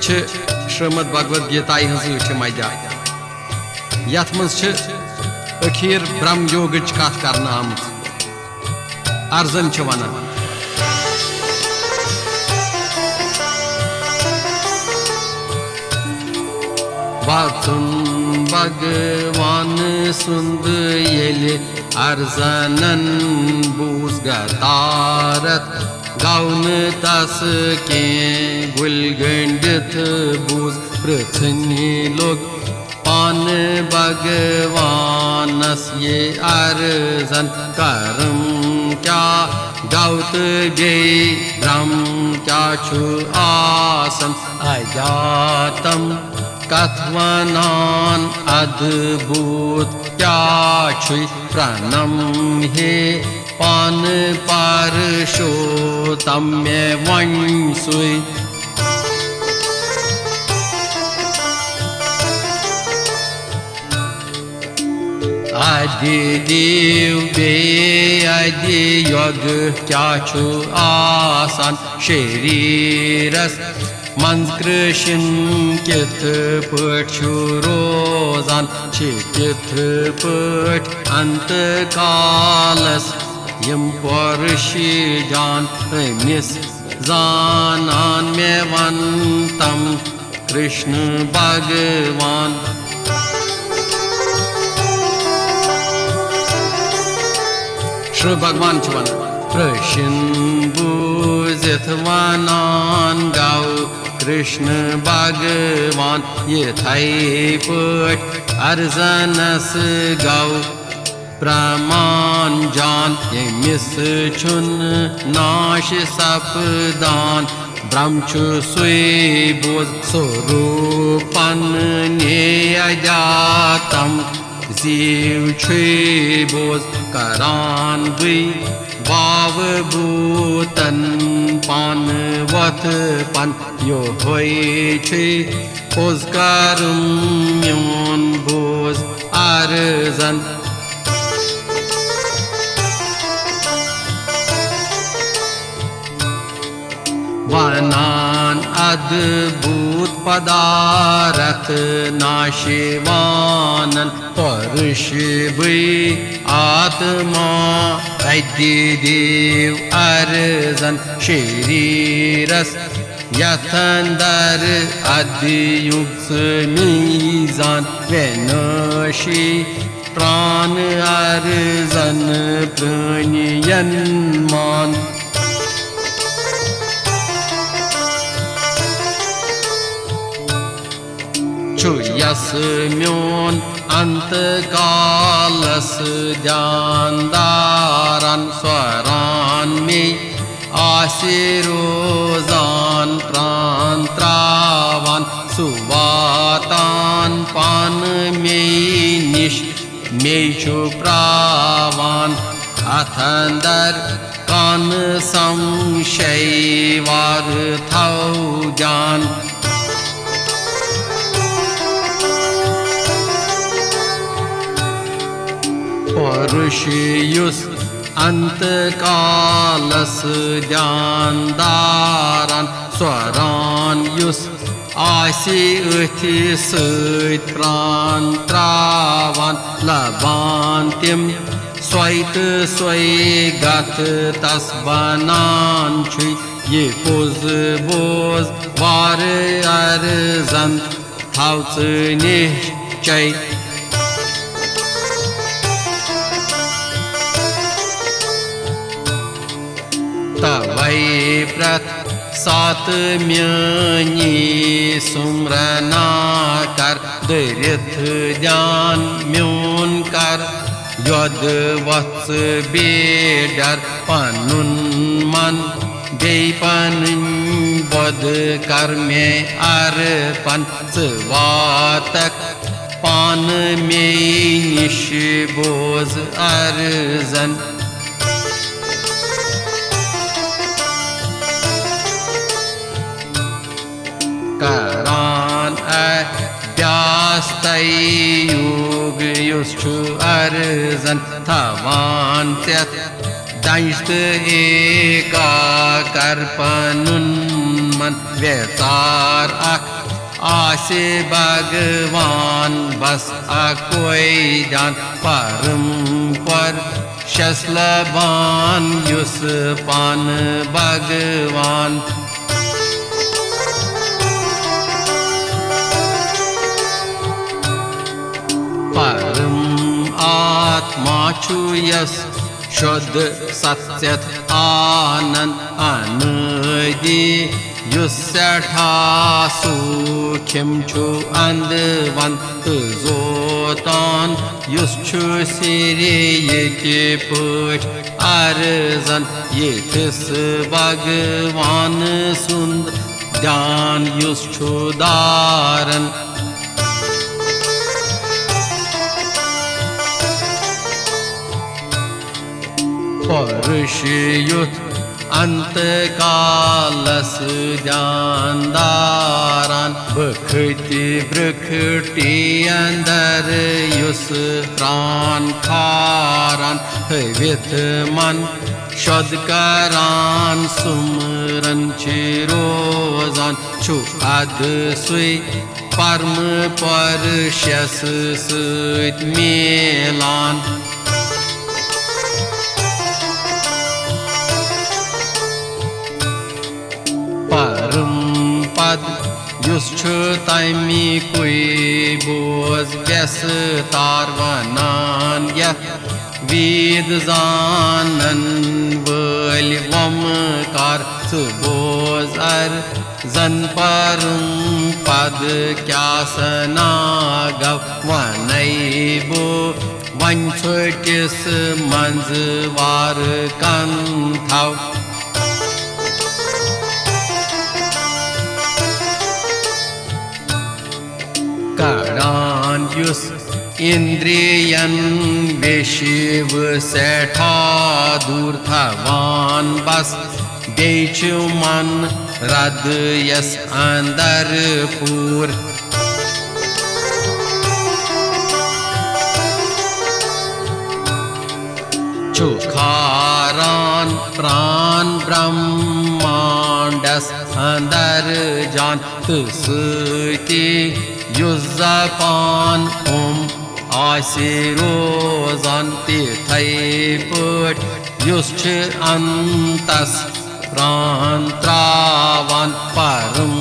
श्रीमद् भगवद गीता हज मजा यथ मज अखीर ब्रह्म योग कथ कर आमत अर्जन वन वाचुन भगवान सुंद येले अर्जनन बूज गतारत गाउन तस के गुलगंडित बूज पृथ्वी लोग पान भगवानस ये अर्जन करम क्या गाउत गे ब्रह्म क्या छु आसन अजातम कथवनान अद्भुत क्या छु प्रणम हे पान पारशोतम्य वंशुई आदि देव बे आदि योग क्या छु आसान शरीरस मंज कृष्ण किथ पछु रोजान किथ पठ अंत कालस यम परशि जान मिस जानान में वंतम कृष्ण भगवान श्री भगवान वन कृष्ण बुझित वनान गाओ कृष्ण भगवान ये थाई पट अर्जनस गाओ प्रमाण जान ये मिस छुन नाश सपदान ब्रह्मचु सुई बोझ स्वरूपन ने अजातम जीव छे बोझ करान भी वाव भूतन पान वथ पन यो होई छे पोज करुम म्योन बोझ अर्जन वनान अद्भुत पदारथ नाशिवानन परुष भी आत्मा आदि देव अर्जन शरीरस यथंदर अद्युक्त मीजान वेनशी प्राण अर्जन प्रणयन मान यस म्योन अंत कालस जानदारन स्वरान में आशिरोजान प्रांत्रावान सुवातान पान में निश मेशु प्रावान अथंदर कान संशय वार थौ जान परुषयुस अंत कालस जानदारन स्वरान युस आसी अथि सैत प्राण त्रावान लबान तिम स्वैत स्वै गत तस बनान छु ये पोज बोज वार अर्जन थाउच निश्चय तवै प्रत सात म्यानी सुमरना कर दरिथ जान म्योन कर योद वत्स बेडर पनुन मन बेपन बद कर में अर्पण वातक पान में निश बोझ अर्जन करान अभ्यास्तै योग युष्ठु अर्जन थवान त्यत दंष्ट एका कर्पनुन मन वेचार अख आसे भगवान बस अकोई जान परम पर शस्लबान युस पान भगवान परम आत्मा छु यस शुद्ध सत्यत आनंद अनदि युस सठा सुखिम छु अंधवंत जोतान युस छु सिरे ये पठ अर्जन येथिस भगवान सुंद ज्ञान युस छु दारन परुषयुत अंतकालस जानदारान बखति ब्रखति अंदर युस प्राण खारान विथ मन शोधकरान सुमरन चिरोजान छु अदसुई परम परशस सत मेलान परम पद युस छु तमि कुई बोज व्यस तारवनान यथ वेद जानन वल वमकार बोज जन परम पद क्या सना गव वनैबो वन छुटिस मंजवार कंथव करान युस इंद्रियन विशिव सेठा दूर थवान बस बेच मन रद यस अंदर पूर चुखारान प्राण ब्रह्मांडस अंदर जान तुसती युजपान आसे रोजान तिथै पट युस छु अंतस प्राण त्रावान परम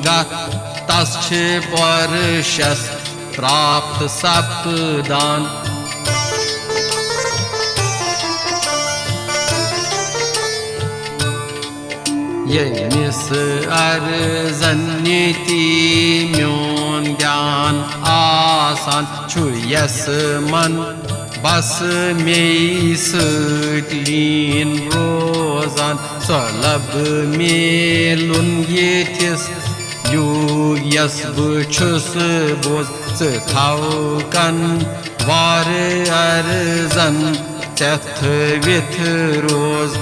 गत तस छु परशस प्राप्त सप्तदान यमिस अर्जन्यति म्योन ज्ञान आसान छु यस मन बस में सलीन रोजान सलब मेलुन येथिस युग yes बुछुस Bhoj थावकन war Arjan चथ with रोज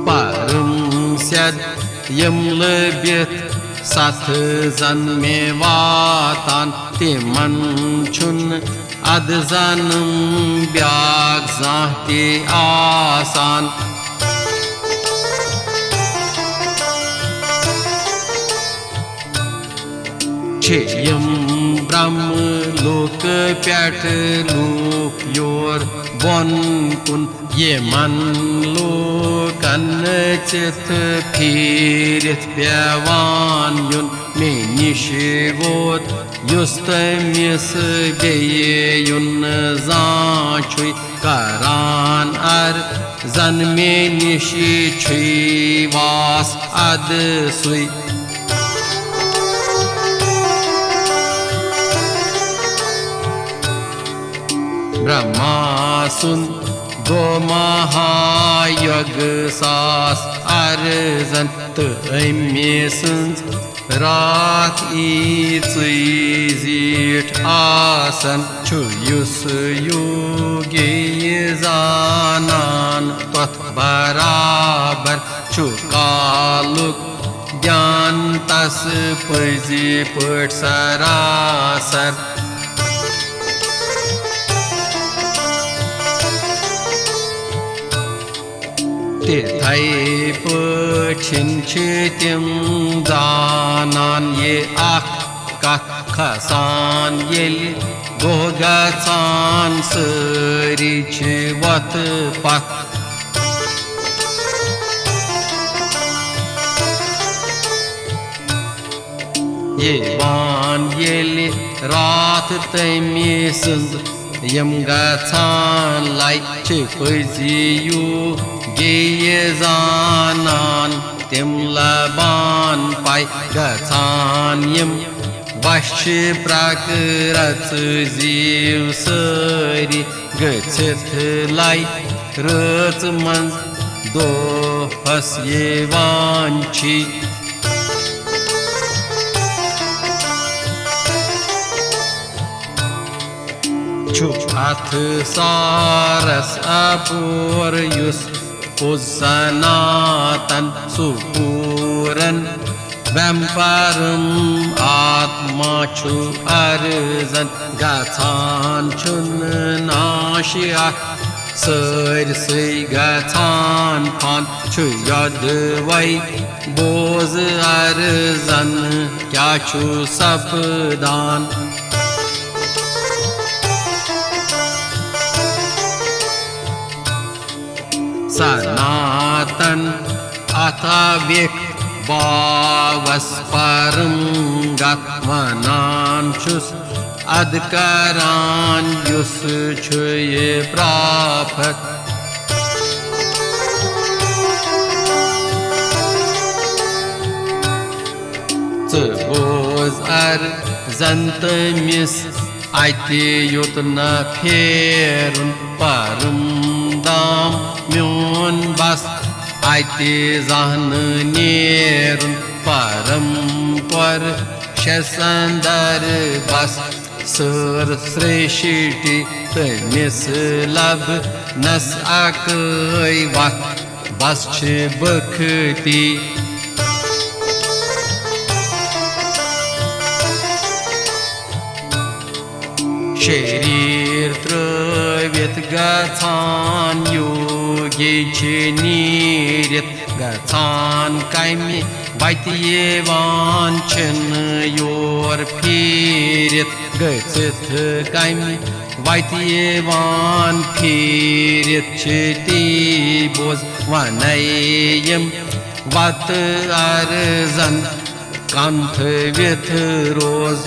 परम सद यमलबित साथ जन्मे वातान तिमन छुन अद जन्म ब्याग जाते आसान यम ब्रह्म लोक प्याठ लोक योर बन कुन ये मन लोकन चित फिरित प्यवान युन में निशिवोत युस्त मिस बेये युन जाचुई करान जन्मे निशि छुई वास अद सुई ब्रह्मा सुन दो महायज्ञ सास अर्जन तमें सुन रात जीठ आसन छु युस योगे जानान तथ बराबर छु कालुक ज्ञान तस पजी पट सरासर تِتھَے پٲٹھۍ چھِ تِم زانان یہِ اکھ کتھ کھسان ییٚلہِ دۄہ گژھان سٲری چھِ وَتہٕ پتھ یِوان ییٚلہِ راتھ تٔمۍ سٕنٛز یِم گژھان لَچہِ پٔزی گیٚیہِ زانان تِم لبان پَے گژھان یِم وَشہِ پرٛکرَژ زیٖو سٲری گٔژھِتھ لَے رٲژ منٛز دۄہَس یِوان چھِ چھُ اَتھ سارس اپور یُس پوٚز سناتن سُہ پوٗرن ویمپرم آتما چھُ ارزن گژھان چھُنہٕ ناشہِ اکھ سٲرسٕے گژھان فان چھُ یوٚدوَے بوز ارزن کیٛاہ چھُ سپدان سناتن اتھاوِک باوس پرم گت ونان چھُس اد کران یُس چھُ یہِ پرٛافت ژٕ بوز ارزن تٔمِس اَتہِ یوٚت نہٕ پھیرُن پرم دام میون بس اَتہِ زانٛہہ نہٕ نیرُن پرم پر شسندر بس سٲر سرٛشٹی تٔمِس لبنس اکٲے وتھ بس چھِ بٔختی شریٖر ترٛٲوِتھ گژھان یوگی چھِ نیٖرِتھ گژھان کمہِ وتہِ یِوان چھِنہٕ یور پھیٖرِتھ گٔژھِتھ کمہِ وتہِ یِوان پھیٖرِتھ چھِ تی بوز وَنَے یِم وتہٕ ارزن کَنتھوِتھ روز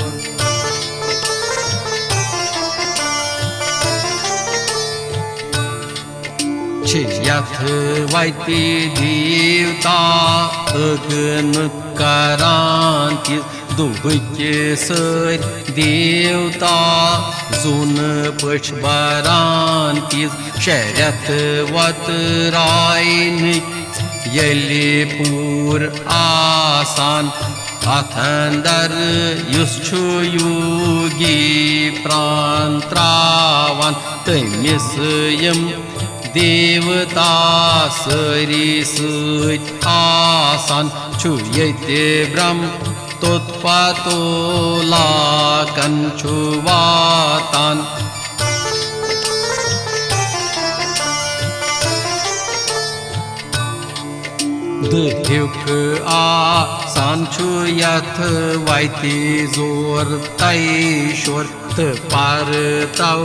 چھِ یتھ وتہِ دیٖوتا أگنہٕ کران تہِ دُبٕکہِ سۭتۍ دیٖوتا زوٗنہٕ پٔچھ بران تِژھ شےٚ رٮ۪تھ وتراینٕکۍ ییٚلہِ پوٗرٕ آسان اَتھ اندر یُس چھُ یوگی پرٛان ترٛاوان تٔمِس یِم دیوتا سٲری سۭتۍ آسان چھُ ییٚتہِ برٛہم توٚت پتولاکن چھُ واتان دٕہیُک آسان چھُ یتھ وتہِ زور تَے شور تہٕ پرتو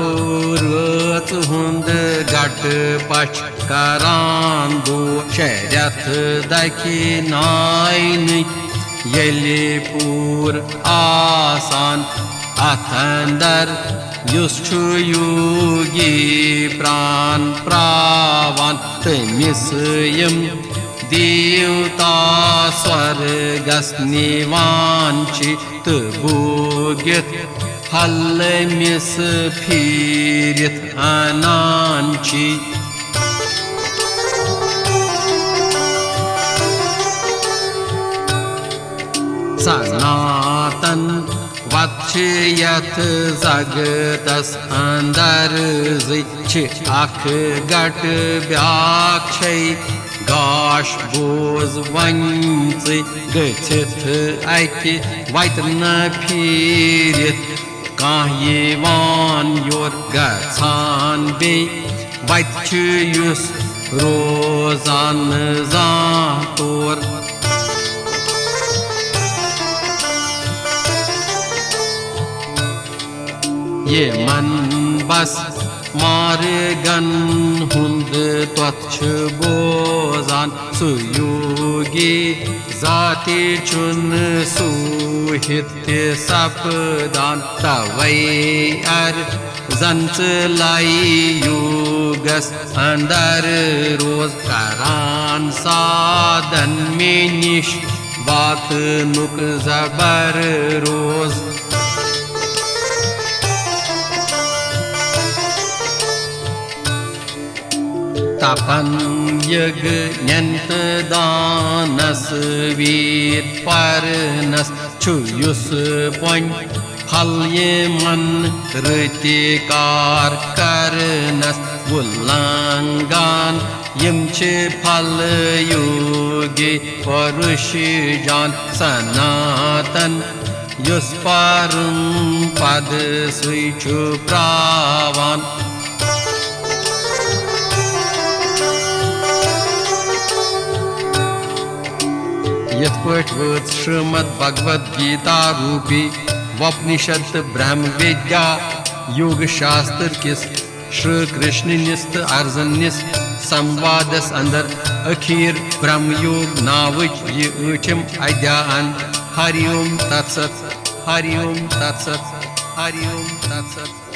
رٲژ ہُنٛد گٹہٕ پچھ کران دۄہ شےٚ رٮ۪تھ دَکِناینٕکۍ ییٚلہِ پوٗرٕ آسان اَتھ اندر یُس چھُ یوگی پرٛان پرٛاوان تٔمِس یِم دیوتا سورگس نِوان چھِ تہٕ بوٗگِتھ حلمِس پھیٖرِتھ اَنان چھِ سناتن وت چھِ یتھ زگتس اندر زٕ چھِ اکھ گٹہٕ بیٛاکھ چھے گاش بوز وۄنۍ ژٕ گٔژھِتھ اَکہِ وتہِ نہٕ پھیٖرِتھ کانٛہہ یِوان یور گژھان بیٚیہِ وتہِ چھُ یُس रोजान जां तोर ये मन बस मार्गन हुंद त्वच्छ बोजान सुयोगी जाति चुन सुहित सपदान तवै जंच लाई युगस अंदर रोज करान साधन में निश बात नुक जबर रोज तपन यज्ञ दानस वीर परनस छुयुस पन फल ये मन ऋतिकार करनस उल्लंघन यम फल योगी परुष जान सनातन युस परम पद सुइछु प्रावान यथ पठ वत श्रीमद् भगवद गीता रूपी वपनिषद ब्रह्म विद्या योग शास्त्र किस श्री कृष्ण निस्त अर्जुनिस संवादस अंदर अखीर ब्रह्म योग नावच ये ऊठम अध्यान हरि ओम तत्सत हरि ओम तत्सत हरि ओम तत्सत।